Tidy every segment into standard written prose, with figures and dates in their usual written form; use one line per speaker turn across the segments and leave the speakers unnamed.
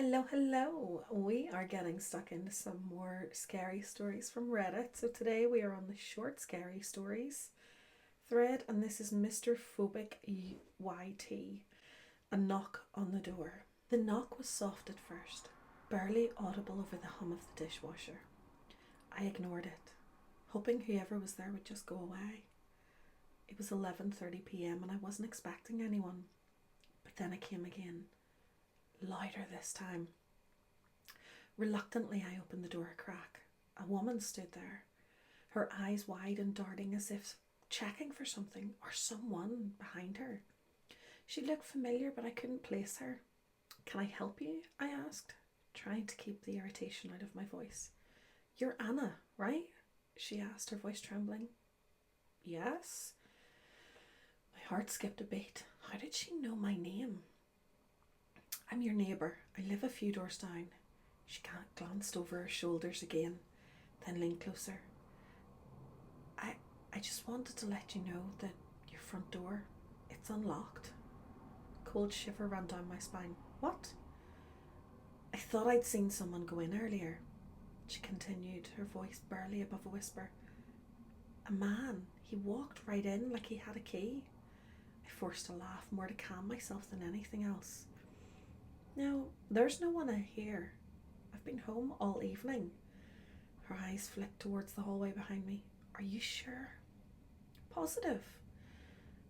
Hello, hello. We are getting stuck into some more scary stories from Reddit. So today we are on the short scary stories thread, and this is Mrphobicyt. A knock on the door. The knock was soft at first, barely audible over the hum of the dishwasher. I ignored it, hoping whoever was there would just go away. It was 11:30 p.m. and I wasn't expecting anyone. But then it came again, louder this time. Reluctantly, I opened the door a crack. A woman stood there, her eyes wide and darting as if checking for something or someone behind her. She looked familiar, but I couldn't place her. Can I help you? I asked, trying to keep the irritation out of my voice. You're Anna, right? She asked, her voice trembling. Yes. My heart skipped a beat. How did she know my name? I'm your neighbour. I live a few doors down. She glanced over her shoulders again, then leaned closer. I just wanted to let you know that your front door, it's unlocked. A cold shiver ran down my spine. What? I thought I'd seen someone go in earlier, she continued, her voice barely above a whisper. A man. He walked right in like he had a key. I forced a laugh, more to calm myself than anything else. No, there's no one here. I've been home all evening. Her eyes flicked towards the hallway behind me. Are you sure? Positive.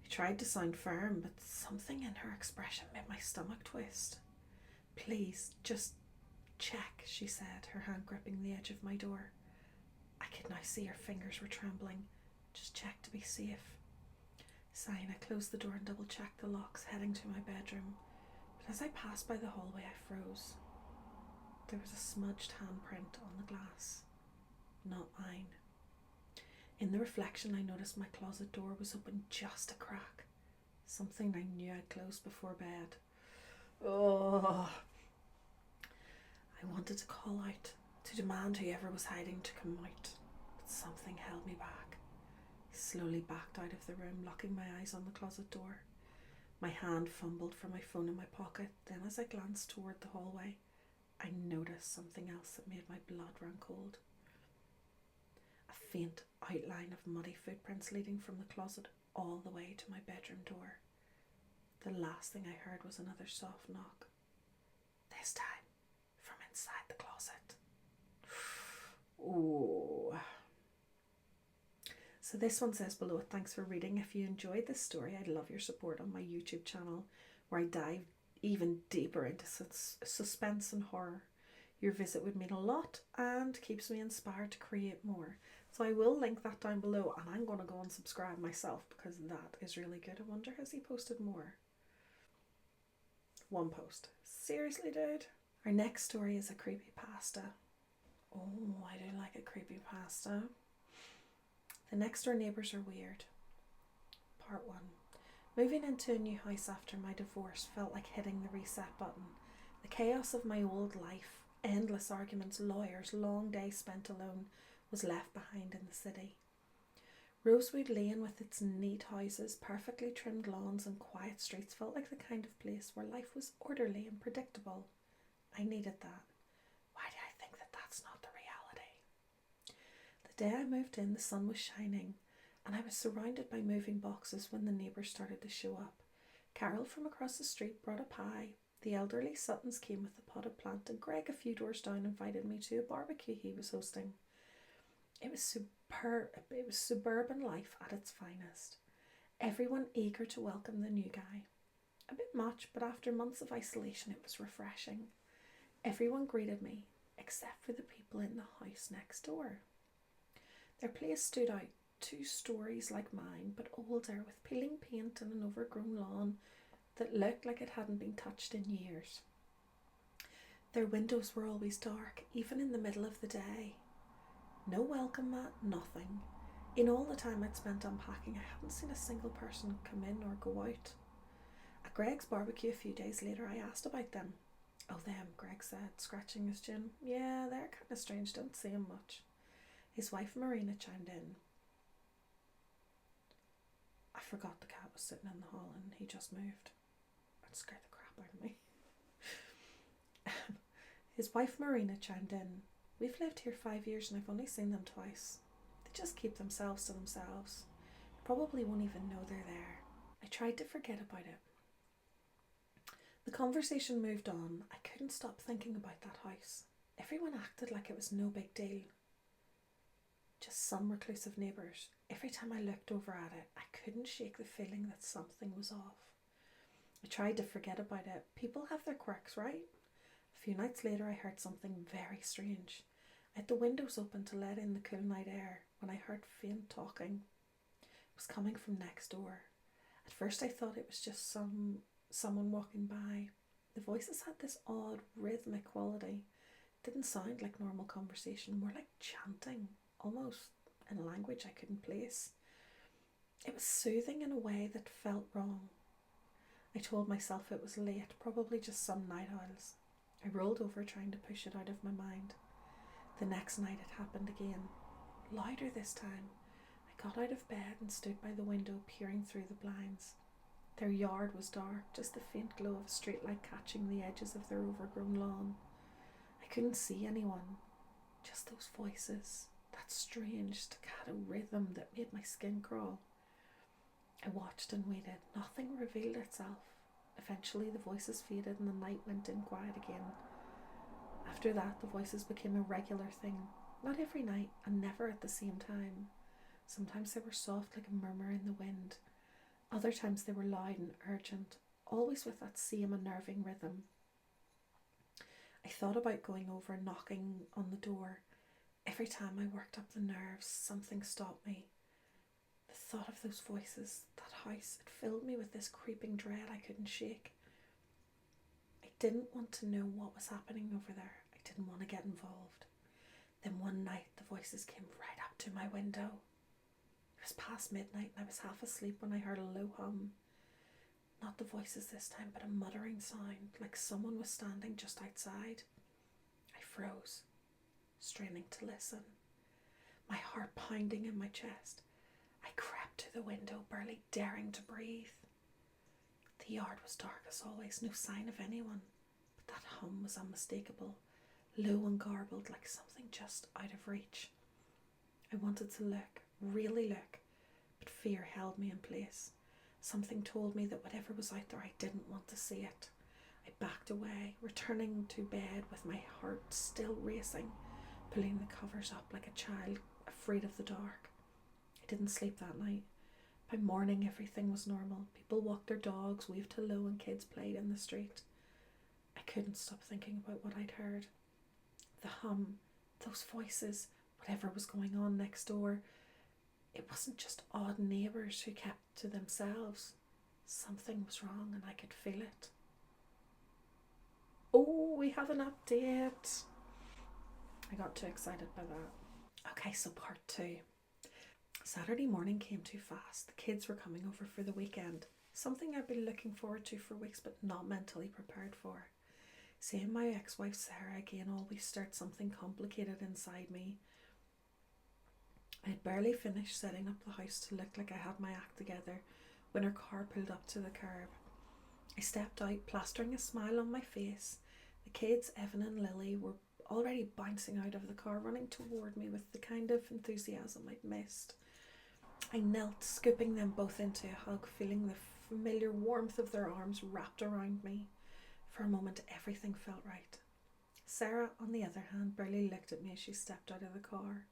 I tried to sound firm, but something in her expression made my stomach twist. Please, just check, she said, her hand gripping the edge of my door. I could now see her fingers were trembling. Just check to be safe. Sighing, I closed the door and double-checked the locks, heading to my bedroom. But as I passed by the hallway, I froze. There was a smudged handprint on the glass. Not mine. In the reflection, I noticed my closet door was open just a crack. Something I knew I'd closed before bed. Oh! I wanted to call out, to demand whoever was hiding to come out, but something held me back. I slowly backed out of the room, locking my eyes on the closet door. My hand fumbled for my phone in my pocket. Then as I glanced toward the hallway, I noticed something else that made my blood run cold. A faint outline of muddy footprints leading from the closet all the way to my bedroom door. The last thing I heard was another soft knock. This time, from inside the closet. Ooh. So this one says below, thanks for reading. If you enjoyed this story, I'd love your support on my YouTube channel, where I dive even deeper into suspense and horror. Your visit would mean a lot and keeps me inspired to create more. So I will link that down below, and I'm going to go and subscribe myself because that is really good. I wonder, has he posted more? One post. Seriously, dude? Our next story is a creepypasta. Oh, I do like a creepypasta. The next door neighbours are weird. Part 1. Moving into a new house after my divorce felt like hitting the reset button. The chaos of my old life, endless arguments, lawyers, long days spent alone, was left behind in the city. Rosewood Lane, with its neat houses, perfectly trimmed lawns and quiet streets, felt like the kind of place where life was orderly and predictable. I needed that. Why do I think that that's not the reality? The day I moved in, the sun was shining, and I was surrounded by moving boxes when the neighbours started to show up. Carol from across the street brought a pie. The elderly Suttons came with a potted plant, and Greg, a few doors down, invited me to a barbecue he was hosting. It was superb. It was suburban life at its finest. Everyone eager to welcome the new guy. A bit much, but after months of isolation, it was refreshing. Everyone greeted me, except for the people in the house next door. Their place stood out, 2 stories like mine, but older, with peeling paint and an overgrown lawn that looked like it hadn't been touched in years. Their windows were always dark, even in the middle of the day. No welcome mat, nothing. In all the time I'd spent unpacking, I hadn't seen a single person come in or go out. At Greg's barbecue a few days later, I asked about them. Oh, them, Greg said, scratching his chin. Yeah, they're kind of strange, don't see him much. His wife Marina chimed in. I forgot the cat was sitting in the hall and he just moved. It scared the crap out of me. His wife Marina chimed in. We've lived here 5 years and I've only seen them twice. They just keep themselves to themselves. Probably won't even know they're there. I tried to forget about it. The conversation moved on. I couldn't stop thinking about that house. Everyone acted like it was no big deal. Just some reclusive neighbours. Every time I looked over at it, I couldn't shake the feeling that something was off. I tried to forget about it. People have their quirks, right? A few nights later, I heard something very strange. I had the windows open to let in the cool night air when I heard faint talking. It was coming from next door. At first, I thought it was just someone walking by. The voices had this odd rhythmic quality. It didn't sound like normal conversation, more like chanting, almost in a language I couldn't place. It was soothing in a way that felt wrong. I told myself it was late, probably just some night owls. I rolled over trying to push it out of my mind. The next night it happened again, louder this time. I got out of bed and stood by the window peering through the blinds. Their yard was dark, just the faint glow of a streetlight catching the edges of their overgrown lawn. I couldn't see anyone, just those voices, that strange staccato rhythm that made my skin crawl. I watched and waited. Nothing revealed itself. Eventually the voices faded and the night went in quiet again. After that, the voices became a regular thing. Not every night, and never at the same time. Sometimes they were soft like a murmur in the wind. Other times they were loud and urgent, always with that same unnerving rhythm. I thought about going over and knocking on the door. Every time I worked up the nerves, something stopped me. The thought of those voices, that house, it filled me with this creeping dread I couldn't shake. I didn't want to know what was happening over there. I didn't want to get involved. Then one night the voices came right up to my window. It was past midnight and I was half asleep when I heard a low hum. Not the voices this time, but a muttering sound, like someone was standing just outside. I froze, straining to listen, my heart pounding in my chest. I crept to the window, barely daring to breathe. The yard was dark as always, no sign of anyone, but that hum was unmistakable, low and garbled, like something just out of reach. I wanted to look, really look, but fear held me in place. Something told me that whatever was out there, I didn't want to see it. I backed away, returning to bed with my heart still racing, pulling the covers up like a child afraid of the dark. I didn't sleep that night. By morning, everything was normal. People walked their dogs, waved hello, and kids played in the street. I couldn't stop thinking about what I'd heard. The hum, those voices, whatever was going on next door. It wasn't just odd neighbours who kept to themselves. Something was wrong and I could feel it. Oh, we have an update. I got too excited by that. Okay, so part 2. Saturday morning came too fast. The kids were coming over for the weekend. Something I'd been looking forward to for weeks but not mentally prepared for. Seeing my ex-wife Sarah again always stirred something complicated inside me. I had barely finished setting up the house to look like I had my act together when her car pulled up to the curb. I stepped out, plastering a smile on my face. The kids, Evan and Lily, were already bouncing out of the car, running toward me with the kind of enthusiasm I'd missed. I knelt, scooping them both into a hug, feeling the familiar warmth of their arms wrapped around me. For a moment, everything felt right. Sarah, on the other hand, barely looked at me as she stepped out of the car.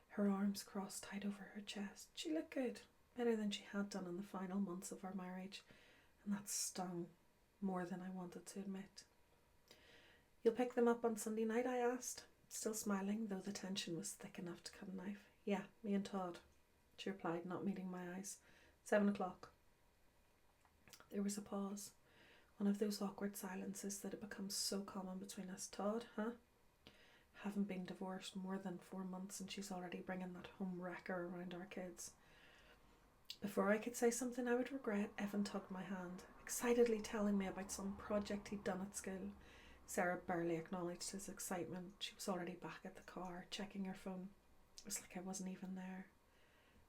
Her arms crossed tight over her chest. She looked good, better than she had done in the final months of our marriage, and that stung more than I wanted to admit. You'll pick them up on Sunday night, I asked, still smiling, though the tension was thick enough to cut a knife. Yeah, me and Todd, she replied, not meeting my eyes. 7 o'clock. There was a pause, one of those awkward silences that had become so common between us. Todd, huh? Haven't been divorced more than 4 months and she's already bringing that home wrecker around our kids. Before I could say something I would regret, Evan tugged my hand, excitedly telling me about some project he'd done at school. Sarah barely acknowledged his excitement. She was already back at the car, checking her phone. It was like I wasn't even there.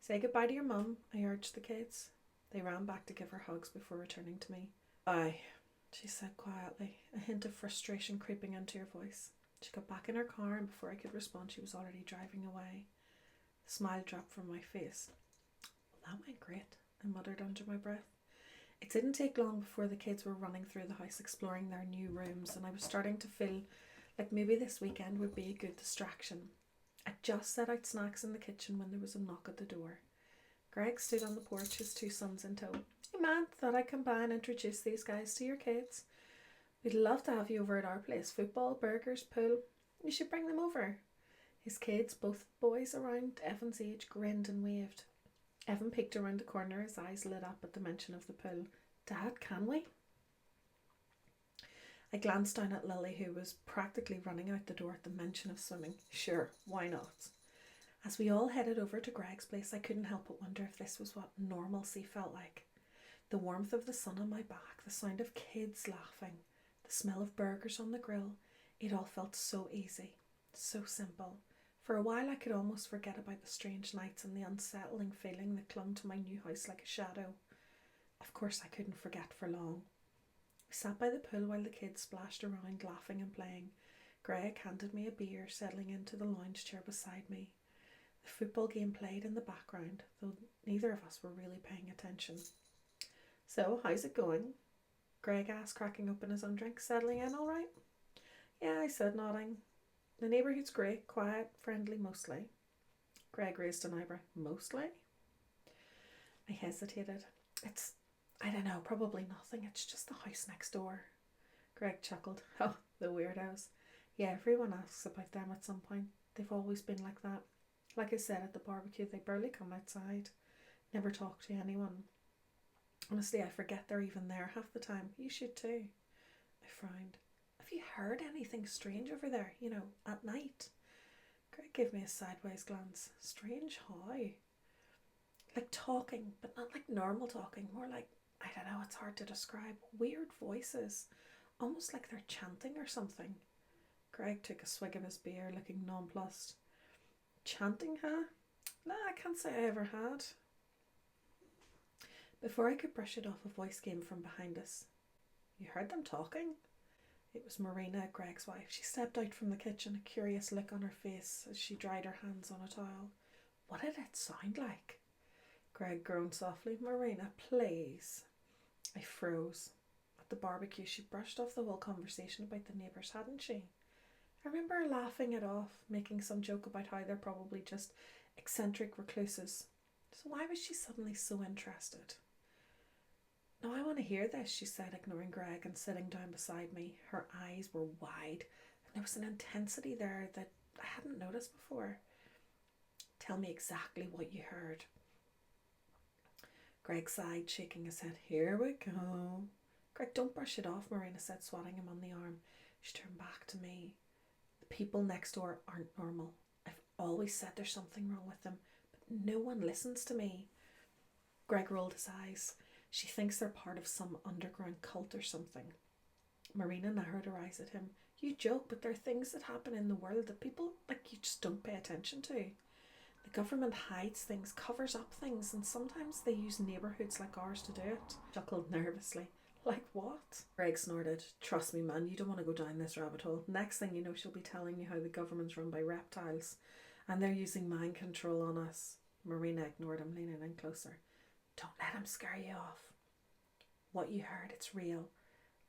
Say goodbye to your mum, I urged the kids. They ran back to give her hugs before returning to me. Aye, she said quietly, a hint of frustration creeping into her voice. She got back in her car, and before I could respond, she was already driving away. The smile dropped from my face. Well, that went great, I muttered under my breath. It didn't take long before the kids were running through the house exploring their new rooms, and I was starting to feel like maybe this weekend would be a good distraction. I just set out snacks in the kitchen when there was a knock at the door. Greg stood on the porch, his two sons in tow. Hey man, thought I'd come by and introduce these guys to your kids. We'd love to have you over at our place. Football, burgers, pool. You should bring them over. His kids, both boys around Evan's age, grinned and waved. Evan peeked around the corner, his eyes lit up at the mention of the pool. Dad, can we? I glanced down at Lily, who was practically running out the door at the mention of swimming. Sure, why not? As we all headed over to Greg's place, I couldn't help but wonder if this was what normalcy felt like. The warmth of the sun on my back, the sound of kids laughing, the smell of burgers on the grill, it all felt so easy, so simple. For a while I could almost forget about the strange nights and the unsettling feeling that clung to my new house like a shadow. Of course I couldn't forget for long. We sat by the pool while the kids splashed around, laughing and playing. Greg handed me a beer, settling into the lounge chair beside me. The football game played in the background, though neither of us were really paying attention. So, how's it going? Greg asked, cracking open his own drink. Settling in all right? Yeah, I said, nodding. The neighbourhood's great, quiet, friendly mostly. Greg raised an eyebrow. Mostly? I hesitated. I don't know, probably nothing. It's just the house next door. Greg chuckled. Oh, the weirdos. Yeah, everyone asks about them at some point. They've always been like that. Like I said at the barbecue, they barely come outside. Never talk to anyone. Honestly, I forget they're even there half the time. You should too. I frowned. Have you heard anything strange over there, at night? Greg gave me a sideways glance. Strange how? Like talking, but not like normal talking. More like, I don't know, it's hard to describe. Weird voices. Almost like they're chanting or something. Greg took a swig of his beer, looking nonplussed. Chanting, huh? Nah, I can't say I ever had. Before I could brush it off, a voice came from behind us. You heard them talking? It was Marina, Greg's wife. She stepped out from the kitchen, a curious look on her face as she dried her hands on a towel. What did it sound like? Greg groaned softly. Marina, please. I froze. At the barbecue, she brushed off the whole conversation about the neighbours, hadn't she? I remember her laughing it off, making some joke about how they're probably just eccentric recluses. So why was she suddenly so interested? No, I want to hear this, she said, ignoring Greg and sitting down beside me. Her eyes were wide, and there was an intensity there that I hadn't noticed before. Tell me exactly what you heard. Greg sighed, shaking his head. Here we go. Greg, don't brush it off, Marina said, swatting him on the arm. She turned back to me. The people next door aren't normal. I've always said there's something wrong with them, but no one listens to me. Greg rolled his eyes. She thinks they're part of some underground cult or something. Marina narrowed her eyes at him. You joke, but there are things that happen in the world that people like you just don't pay attention to. The government hides things, covers up things, and sometimes they use neighbourhoods like ours to do it. Chuckled nervously. Like what? Greg snorted. Trust me, man, you don't want to go down this rabbit hole. Next thing you know, she'll be telling you how the government's run by reptiles and they're using mind control on us. Marina ignored him, leaning in closer. Don't let him scare you off. What you heard, it's real.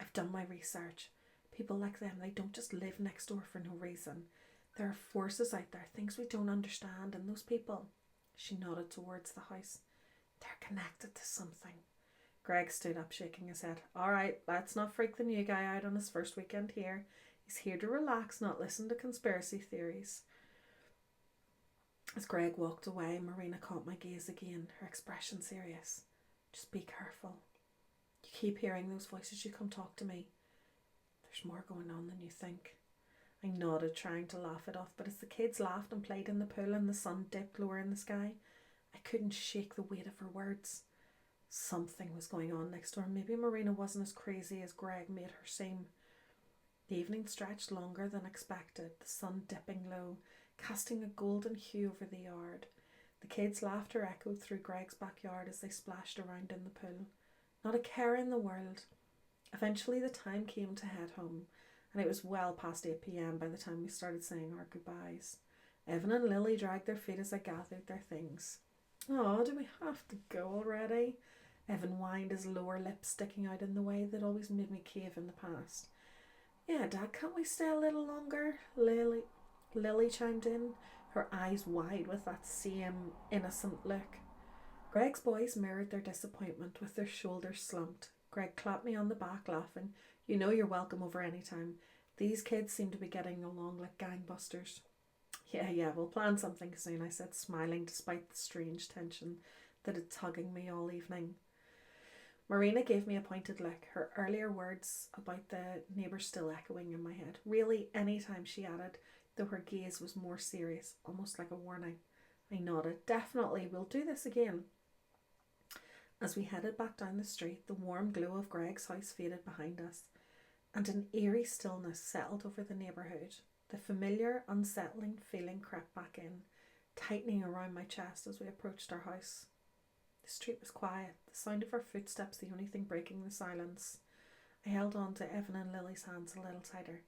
I've done my research. People like them, they don't just live next door for no reason. There are forces out there, things we don't understand, and those people, she nodded towards the house, they're connected to something. Greg stood up, shaking his head. All right, let's not freak the new guy out on his first weekend here. He's here to relax, not listen to conspiracy theories. As Greg walked away, Marina caught my gaze again, her expression serious. Just be careful. You keep hearing those voices, you come talk to me. There's more going on than you think. I nodded, trying to laugh it off, but as the kids laughed and played in the pool and the sun dipped lower in the sky, I couldn't shake the weight of her words. Something was going on next door. Maybe Marina wasn't as crazy as Greg made her seem. The evening stretched longer than expected, the sun dipping low, casting a golden hue over the yard. The kids' laughter echoed through Greg's backyard as they splashed around in the pool. Not a care in the world. Eventually the time came to head home, and it was well past 8 p.m. by the time we started saying our goodbyes. Evan and Lily dragged their feet as I gathered their things. "Oh, do we have to go already?" Evan whined, his lower lip sticking out in the way that always made me cave in the past. "Yeah, Dad, can't we stay a little longer?" Lily chimed in, her eyes wide with that same innocent look. Greg's boys mirrored their disappointment with their shoulders slumped. Greg clapped me on the back, laughing. "You know you're welcome over any time. These kids seem to be getting along like gangbusters." Yeah, we'll plan something soon," I said, smiling despite the strange tension that had tugging me all evening. Marina gave me a pointed look, her earlier words about the neighbours still echoing in my head. "Really, any time," she added, though her gaze was more serious, almost like a warning. I nodded. "Definitely, we'll do this again." As we headed back down the street, the warm glow of Greg's house faded behind us, and an eerie stillness settled over the neighbourhood. The familiar, unsettling feeling crept back in, tightening around my chest as we approached our house. The street was quiet, the sound of our footsteps the only thing breaking the silence. I held on to Evan and Lily's hands a little tighter.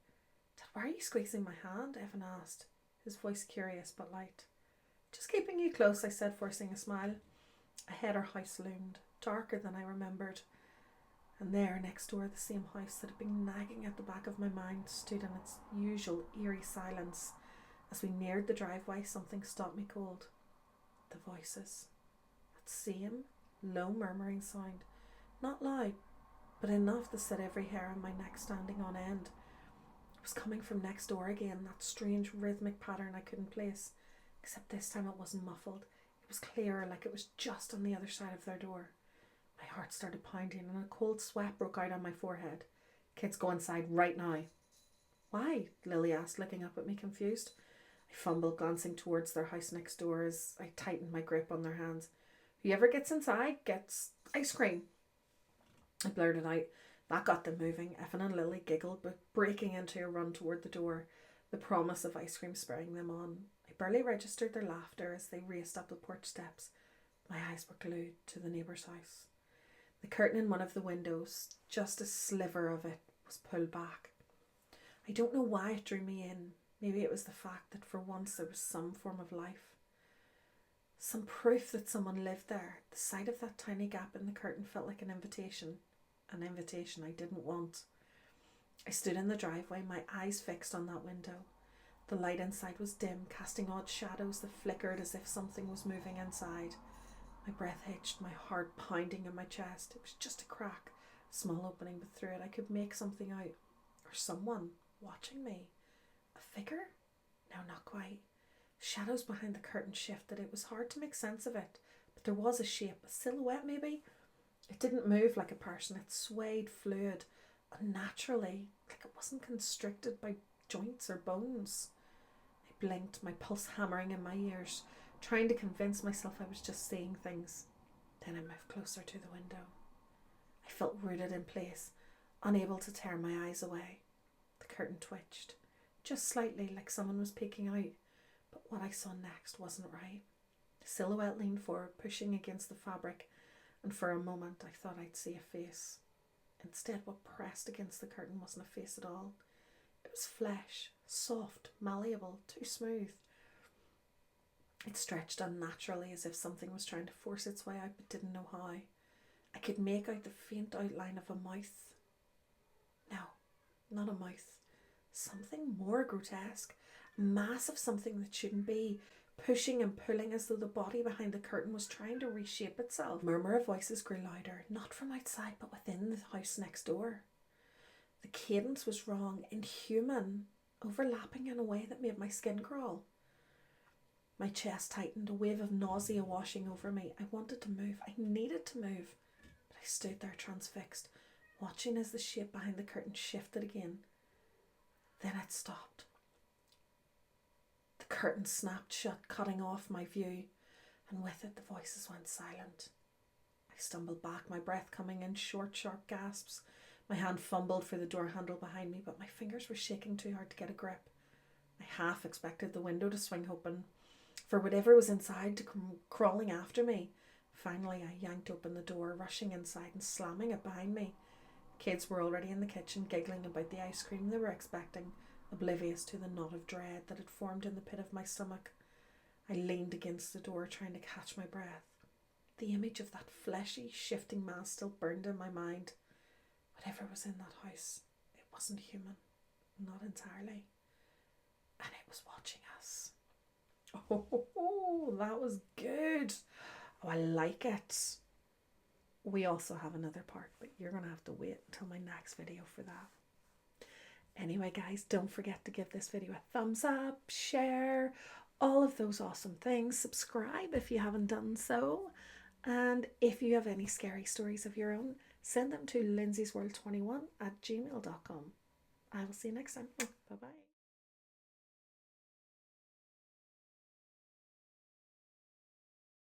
"Dad, why are you squeezing my hand?" Evan asked, his voice curious but light. "Just keeping you close," I said, forcing a smile. Ahead our house loomed, darker than I remembered. And there, next door, the same house that had been nagging at the back of my mind stood in its usual eerie silence. As we neared the driveway, something stopped me cold. The voices. That same low murmuring sound. Not loud, but enough to set every hair on my neck standing on end. It was coming from next door again, that strange rhythmic pattern I couldn't place. Except this time it wasn't muffled. It was clearer, like it was just on the other side of their door. My heart started pounding and a cold sweat broke out on my forehead. "Kids, go inside right now." "Why?" Lily asked, looking up at me confused. I fumbled, glancing towards their house next door as I tightened my grip on their hands. "Whoever gets inside gets ice cream," I blurted out. That got them moving. Evan and Lily giggled, but breaking into a run toward the door, the promise of ice cream spurring them on. I barely registered their laughter as they raced up the porch steps. My eyes were glued to the neighbour's house. The curtain in one of the windows, just a sliver of it, was pulled back. I don't know why it drew me in. Maybe it was the fact that for once there was some form of life. Some proof that someone lived there. The sight of that tiny gap in the curtain felt like an invitation I didn't want. I stood in the driveway, my eyes fixed on that window. The light inside was dim, casting odd shadows that flickered as if something was moving inside. My breath hitched, my heart pounding in my chest. It was just a crack, a small opening, but through it I could make something out. Or someone watching me. A figure? No, not quite. Shadows behind the curtain shifted. It was hard to make sense of it, but there was a shape, a silhouette maybe. It didn't move like a person. It swayed fluid, unnaturally, like it wasn't constricted by joints or bones. I blinked, my pulse hammering in my ears, trying to convince myself I was just seeing things. Then I moved closer to the window. I felt rooted in place, unable to tear my eyes away. The curtain twitched, just slightly, like someone was peeking out, but what I saw next wasn't right. The silhouette leaned forward, pushing against the fabric, and for a moment I thought I'd see a face. Instead, what pressed against the curtain wasn't a face at all. It was flesh, soft, malleable, too smooth. It stretched unnaturally, as if something was trying to force its way out but didn't know how. I could make out the faint outline of a mouth. No, not a mouth. Something more grotesque. A mass of something that shouldn't be, pushing and pulling as though the body behind the curtain was trying to reshape itself. The murmur of voices grew louder, not from outside but within the house next door. The cadence was wrong, inhuman, overlapping in a way that made my skin crawl. My chest tightened, a wave of nausea washing over me. I wanted to move. I needed to move. But I stood there transfixed, watching as the shape behind the curtain shifted again. Then it stopped. The curtain snapped shut, cutting off my view, and with it the voices went silent. I stumbled back, my breath coming in short, sharp gasps. My hand fumbled for the door handle behind me, but my fingers were shaking too hard to get a grip. I half expected the window to swing open, for whatever was inside to come crawling after me. Finally, I yanked open the door, rushing inside and slamming it behind me. Kids were already in the kitchen, giggling about the ice cream they were expecting, oblivious to the knot of dread that had formed in the pit of my stomach. I leaned against the door, trying to catch my breath. The image of that fleshy, shifting mass still burned in my mind. Whatever was in that house, it wasn't human. Not entirely. And it was watching us. Oh, that was good. Oh, I like it. We also have another part, but you're going to have to wait until my next video for that. Anyway, guys, don't forget to give this video a thumbs up, share, all of those awesome things. Subscribe if you haven't done so. And if you have any scary stories of your own, send them to lindseysworld21@gmail.com. I will see you next time. Bye-bye.